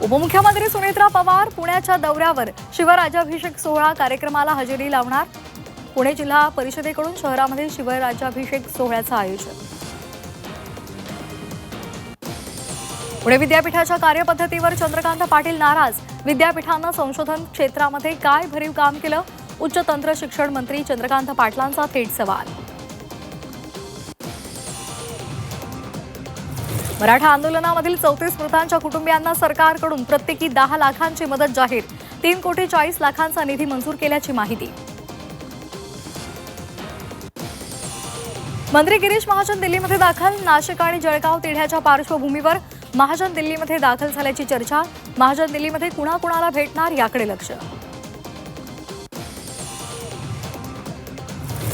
उपमुख्यमंत्री सुनेत्रा पवार पुण्याच्या दौऱ्यावर शिवराज्याभिषेक सोहळा कार्यक्रमाला हजेरी लावणार। पुणे जिल्हा परिषदेकडून शहरामध्ये शिवराज्याभिषेक सोहळ्याचं आयोजन। पुणे विद्यापीठाच्या कार्यपद्धतीवर चंद्रकांत पाटील नाराज। विद्यापीठानं संशोधन क्षेत्रामध्ये काय भरीव काम केलं? उच्च तंत्र शिक्षण मंत्री चंद्रकांत पाटलांचा थेट सवाल। मराठा आंदोलनामधील 34 मृतांच्या कुटुंबियांना सरकारकडून प्रत्येकी 10 लाखांची मदत जाहीर। 3,40,00,000 निधी मंजूर केल्याची माहिती। मंत्री गिरीश महाजन दिल्लीमध्ये दाखल। नाशिक आणि जळगाव तिढ्याच्या पार्श्वभूमीवर महाजन दिल्लीमध्ये दाखल झाल्याची चर्चा। महाजन दिल्लीमध्ये कुणाकुणाला भेटणार याकडे लक्ष।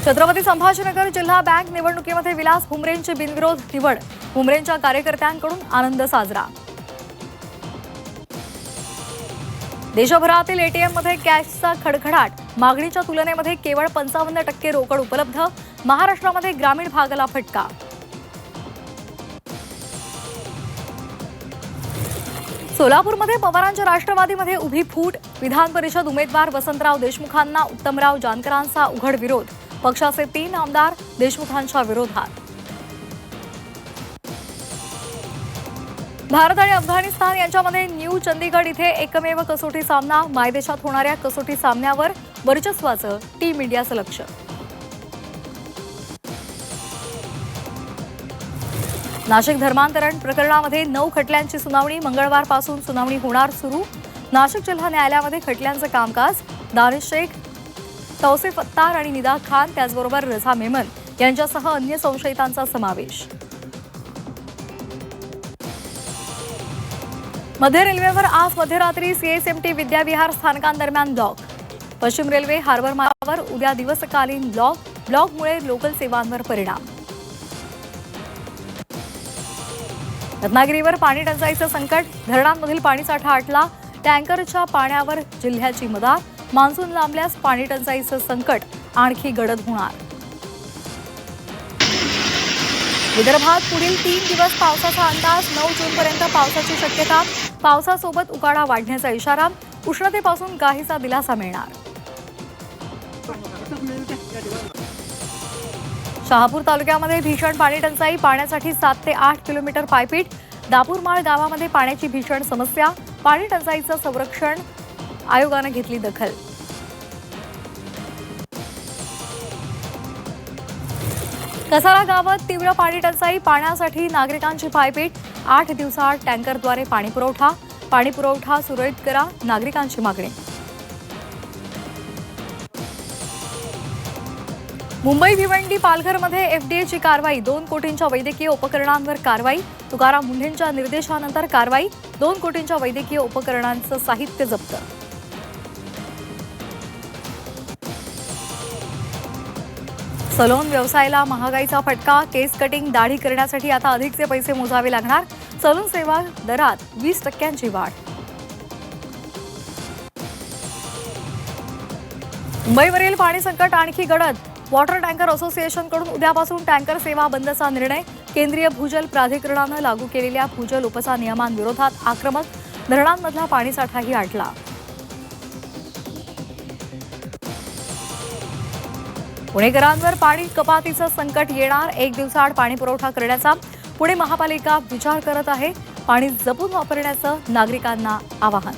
छत्रपती संभाजीनगर जिल्हा बँक निवडणुकीमध्ये विलास भुमरेंची बिनविरोध निवड। भुमरेंच्या कार्यकर्त्यांकडून आनंद साजरा। देशभरातील एटीएममध्ये कॅशचा खडखडाट। मागणीच्या तुलनेमध्ये केवळ 55% रोकड उपलब्ध। महाराष्ट्रामध्ये ग्रामीण भागाला फटका। सोलापूरमध्ये पवारांच्या राष्ट्रवादीमध्ये उभी फूट। विधान परिषद उमेदवार वसंतराव देशमुखांना उत्तमराव जानकरांचा उघड विरोध। पक्षाचे 3 आमदार देशमुखांच्या विरोधात। भारत आणि अफगाणिस्तान यांच्यामध्ये न्यू चंदीगड इथे एकमेव कसोटी सामना। मायदेशात होणाऱ्या कसोटी सामन्यावर वर्चस्वाचं टीम इंडियाचं लक्ष। नाशिक धर्मांतरण प्रकरणामध्ये 9 खटल्यांची सुनावणी। मंगळवारपासून सुनावणी होणार सुरू। नाशिक जिल्हा न्यायालयामध्ये खटल्यांचं कामकाज। दानिश शेख, तौसिफ अत्तार आणि निदा खान त्याचबरोबर रझा मेमन यांच्यासह अन्य संशयितांचा समावेश। मध्य रेल्वेवर आज मध्यरात्री सीएसएमटी विद्याविहार स्थानकांदरम्यान ब्लॉक। पश्चिम रेल्वे हार्बर मार्गावर उद्या दिवसकालीन ब्लॉकमुळे लोकल सेवांवर परिणाम। रत्नागिरीवर पाणी टंचाईचं संकट। धरणांमधील पाणीसाठा आटला। टँकरच्या पाण्यावर जिल्ह्याची मदार। मान्सून लांबल्यास पाणी टंचाईचं संकट आणखी गडद होणार। विदर्भात पुढील 3 दिवस पावसाचा अंदाज। 9 जूनपर्यंत पावसाची शक्यता। पावसासोबत उकाडा वाढण्याचा इशारा। उष्णतेपासून काहीसा दिलासा मिळणार। शहापूर तालुक्यामध्ये भीषण पाणी टंचाई। पाण्यासाठी 7 ते 8 किलोमीटर पायपीट। दापूरमाळ गावामध्ये पाण्याची भीषण समस्या। पाणी टंचाईचं संरक्षण आयोगाने घेतली दखल। कसारा गावात तीव्र पाणी टंचाई। पाण्यासाठी नागरिकांची पायपीट। 8 दिवसात टँकरद्वारे पाणी पुरवठा सुरळीत करा, नागरिकांची मागणी। मुंबई भिवंडी पालघरमध्ये एफडीएची कारवाई। 2 कोटींच्या वैद्यकीय उपकरणांवर कारवाई। तुकाराम मुंढेंच्या निर्देशानंतर कारवाई। 2 कोटींच्या वैद्यकीय उपकरणांचं साहित्य जप्त। सलोन व्यवसायाला महागाईचा फटका। केस कटिंग, दाढी करण्यासाठी आता अधिकचे पैसे मोजावे लागणार। सलून सेवा दरात 20% वाढ। मुंबईवरील पाणी संकट आणखी गडद। वॉटर टँकर असोसिएशनकडून उद्यापासून टँकर सेवा बंदचा निर्णय। केंद्रीय भूजल प्राधिकरणानं लागू केलेल्या भूजल उपसा नियमांविरोधात आक्रमक। धरणांमधला पाणीसाठाही आटला। पुणेकरांवर पाणी कपातीचं संकट येणार। 1 दिवसाआड पाणी पुरवठा करण्याचा पुणे महापालिका विचार करत आहे। पाणी जपून वापरण्याचं नागरिकांना आवाहन।